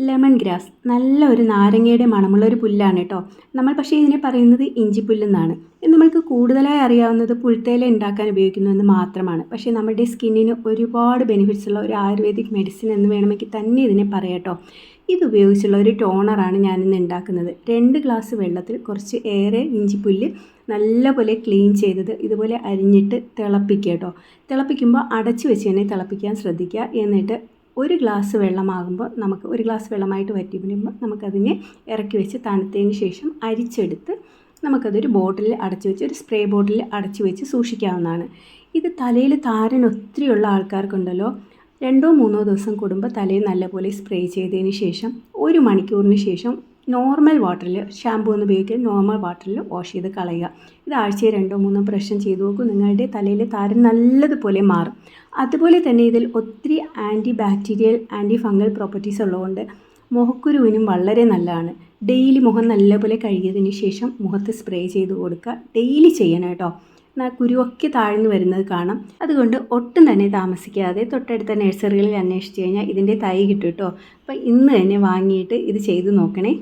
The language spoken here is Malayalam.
ലെമൺ ഗ്രാസ് നല്ല ഒരു നാരങ്ങയുടെ മണമുള്ള ഒരു പുല്ലാണ് കേട്ടോ. നമ്മൾ പക്ഷേ ഇതിനെ പറയുന്നത് ഇഞ്ചിപ്പുല്ലെന്നാണ്. ഇത് നമ്മൾക്ക് കൂടുതലായി അറിയാവുന്നത് പുൽത്തേയില ഉണ്ടാക്കാൻ ഉപയോഗിക്കുന്നു മാത്രമാണ്. പക്ഷേ നമ്മുടെ സ്കിന്നിന് ഒരുപാട് ബെനിഫിറ്റ്സ് ഉള്ള ഒരു ആയുർവേദിക് മെഡിസിൻ എന്ന് വേണമെങ്കിൽ തന്നെ ഇതിനെ പറയാം കേട്ടോ. ഇതുപയോഗിച്ചുള്ള ഒരു ടോണറാണ് ഞാനിന്ന് ഉണ്ടാക്കുന്നത്. 2 ഗ്ലാസ് വെള്ളത്തിൽ കുറച്ച് ഏറെ ഇഞ്ചിപ്പുല്ല് നല്ലപോലെ ക്ലീൻ ചെയ്തത് ഇതുപോലെ അരിഞ്ഞിട്ട് തിളപ്പിക്കുക കേട്ടോ. തിളപ്പിക്കുമ്പോൾ അടച്ചു വെച്ച് തന്നെ തിളപ്പിക്കാൻ ശ്രദ്ധിക്കുക. എന്നിട്ട് 1 ഗ്ലാസ് വെള്ളമാകുമ്പോൾ നമുക്ക് 1 ഗ്ലാസ് വെള്ളമായിട്ട് വറ്റി വരുമ്പോൾ നമുക്കതിനെ ഇറക്കി വെച്ച് തണുത്തതിന് ശേഷം അരിച്ചെടുത്ത് നമുക്കതൊരു ബോട്ടിലിൽ അടച്ചു വെച്ച് ഒരു സ്പ്രേ ബോട്ടിലിൽ അടച്ചു വെച്ച് സൂക്ഷിക്കാവുന്നതാണ്. ഇത് തലയിൽ താരൻ ഒത്തിരിയുള്ള ആൾക്കാർക്കുണ്ടല്ലോ, 2-3 ദിവസം കൂടുമ്പോൾ തലയിൽ നല്ലപോലെ സ്പ്രേ ചെയ്തതിന് ശേഷം 1 മണിക്കൂറിന് ശേഷം നോർമൽ വാട്ടറിൽ, ഷാമ്പൂ ഒന്നും ഉപയോഗിക്കുക, നോർമൽ വാട്ടറിൽ വാഷ് ചെയ്ത് കളയുക. ഇത് ആഴ്ചയിൽ 2-3 പ്രാവശ്യം ചെയ്തു നോക്കൂ. നിങ്ങളുടെ തലയിലെ താരൻ നല്ലതുപോലെ മാറും. അതുപോലെ തന്നെ ഇതിൽ ഒത്തിരി anti bacterial, anti fungal properties ഉള്ളതുകൊണ്ട് മുഖക്കുരുവിനും വളരെ നല്ലതാണ്. ഡെയിലി മുഖം നല്ലപോലെ കഴുകിയതിന് ശേഷം മുഖത്ത് സ്പ്രേ ചെയ്ത് കൊടുക്കുക. ഡെയിലി ചെയ്യണം കേട്ടോ. കുരുവൊക്കെ താഴ്ന്നു വരുന്നത് കാണാം. അതുകൊണ്ട് ഒട്ടും തന്നെ താമസിക്കാതെ തൊട്ടടുത്ത നഴ്സറികളിൽ അന്വേഷിച്ച് കഴിഞ്ഞാൽ ഇതിൻ്റെ തൈ കിട്ടും കേട്ടോ. അപ്പോൾ ഇന്ന് തന്നെ വാങ്ങിയിട്ട് ഇത് ചെയ്ത് നോക്കണേ.